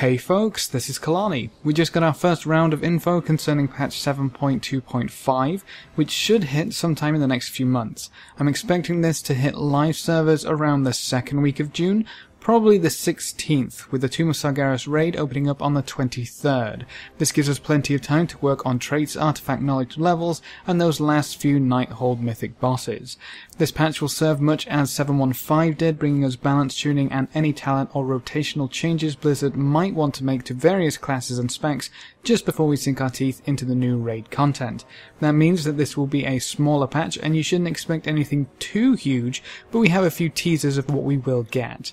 Hey folks, this is Kelani. We just got our first round of info concerning patch 7.2.5, which should hit sometime in the next few months. I'm expecting this to hit live servers around the second week of June, probably the 16th, with the Tomb of Sargeras raid opening up on the 23rd. This gives us plenty of time to work on traits, artifact knowledge levels, and those last few Nighthold mythic bosses. This patch will serve much as 7.1.5 did, bringing us balance tuning and any talent or rotational changes Blizzard might want to make to various classes and specs just before we sink our teeth into the new raid content. That means that this will be a smaller patch and you shouldn't expect anything too huge, but we have a few teasers of what we will get.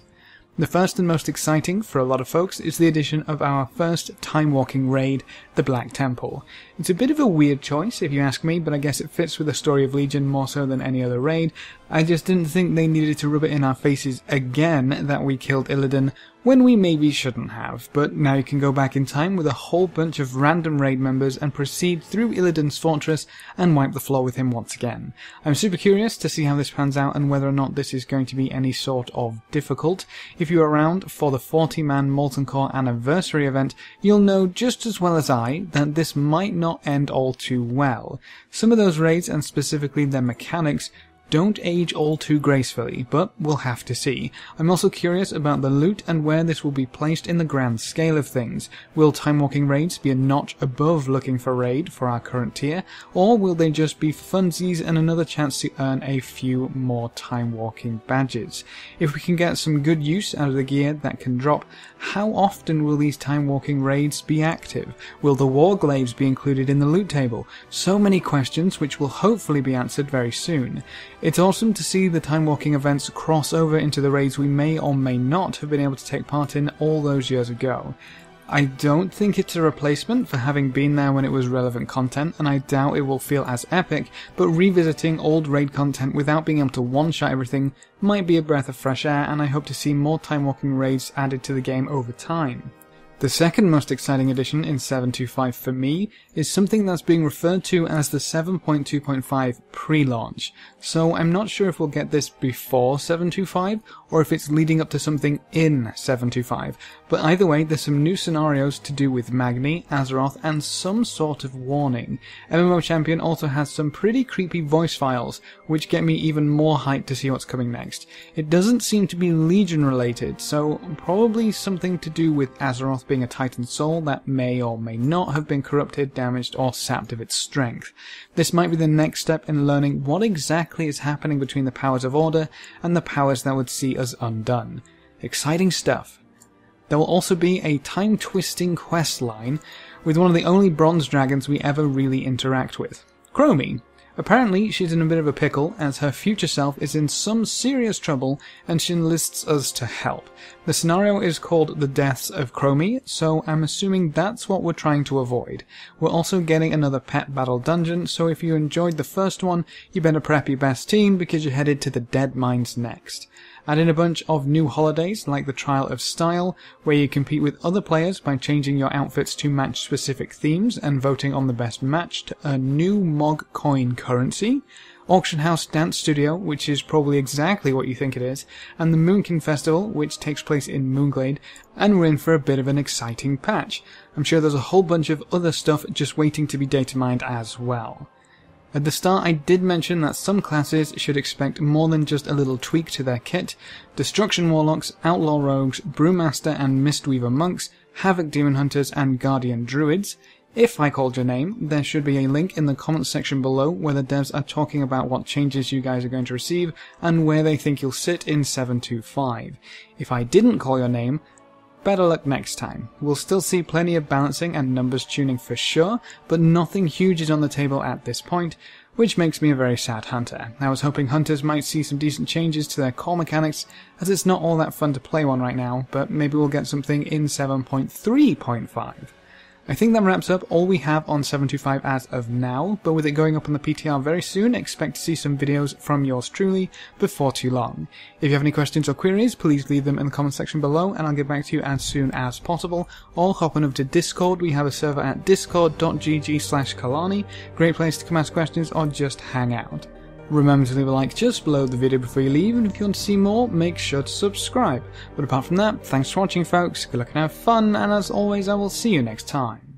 The first and most exciting for a lot of folks is the addition of our first Timewalking raid, the Black Temple. It's a bit of a weird choice if you ask me, but I guess it fits with the story of Legion more so than any other raid. I just didn't think they needed to rub it in our faces again that we killed Illidan when we maybe shouldn't have, but now you can go back in time with a whole bunch of random raid members and proceed through Illidan's fortress and wipe the floor with him once again. I'm super curious to see how this pans out and whether or not this is going to be any sort of difficult. If you're around for the 40-man Molten Core anniversary event, you'll know just as well as I that this might not end all too well. Some of those raids, and specifically their mechanics, don't age all too gracefully, but we'll have to see. I'm also curious about the loot and where this will be placed in the grand scale of things. Will Timewalking raids be a notch above looking for raid for our current tier, or will they just be funsies and another chance to earn a few more Timewalking badges? If we can get some good use out of the gear that can drop, how often will these Timewalking raids be active? Will the Warglaives be included in the loot table? So many questions which will hopefully be answered very soon. It's awesome to see the Timewalking events cross over into the raids we may or may not have been able to take part in all those years ago. I don't think it's a replacement for having been there when it was relevant content, and I doubt it will feel as epic, but revisiting old raid content without being able to one-shot everything might be a breath of fresh air, and I hope to see more Timewalking raids added to the game over time. The second most exciting addition in 7.2.5 for me is something that's being referred to as the 7.2.5 pre-launch. So I'm not sure if we'll get this before 7.2.5 or if it's leading up to something in 7.2.5. But either way, there's some new scenarios to do with Magni, Azeroth, and some sort of warning. MMO Champion also has some pretty creepy voice files, which get me even more hyped to see what's coming next. It doesn't seem to be Legion related, so probably something to do with Azeroth being a Titan soul that may or may not have been corrupted, damaged, or sapped of its strength. This might be the next step in learning what exactly is happening between the powers of Order and the powers that would see us undone. Exciting stuff. There will also be a time-twisting quest line with one of the only bronze dragons we ever really interact with, Chromie. Apparently, she's in a bit of a pickle, as her future self is in some serious trouble, and she enlists us to help. The scenario is called The Deaths of Chromie, so I'm assuming that's what we're trying to avoid. We're also getting another pet battle dungeon, so if you enjoyed the first one, you better prep your best team, because you're headed to the Dead Mines next. Add in a bunch of new holidays like the Trial of Style, where you compete with other players by changing your outfits to match specific themes and voting on the best match to earn new MOG coin currency, Auction House Dance Studio, which is probably exactly what you think it is, and the Moonkin Festival, which takes place in Moonglade, and we're in for a bit of an exciting patch. I'm sure there's a whole bunch of other stuff just waiting to be data mined as well. At the start I did mention that some classes should expect more than just a little tweak to their kit. Destruction Warlocks, Outlaw Rogues, Brewmaster and Mistweaver Monks, Havoc Demon Hunters and Guardian Druids. If I called your name, there should be a link in the comments section below where the devs are talking about what changes you guys are going to receive and where they think you'll sit in 7.2.5. If I didn't call your name, better luck next time. We'll still see plenty of balancing and numbers tuning for sure, but nothing huge is on the table at this point, which makes me a very sad hunter. I was hoping hunters might see some decent changes to their core mechanics, as it's not all that fun to play one right now, but maybe we'll get something in 7.3.5. I think that wraps up all we have on 7.2.5 as of now, but with it going up on the PTR very soon, expect to see some videos from yours truly before too long. If you have any questions or queries, please leave them in the comment section below and I'll get back to you as soon as possible. Or hop on over to Discord. We have a server at discord.gg/Kelani, great place to come ask questions or just hang out. Remember to leave a like just below the video before you leave, and if you want to see more, make sure to subscribe. But apart from that, thanks for watching folks, good luck and have fun, and as always I will see you next time.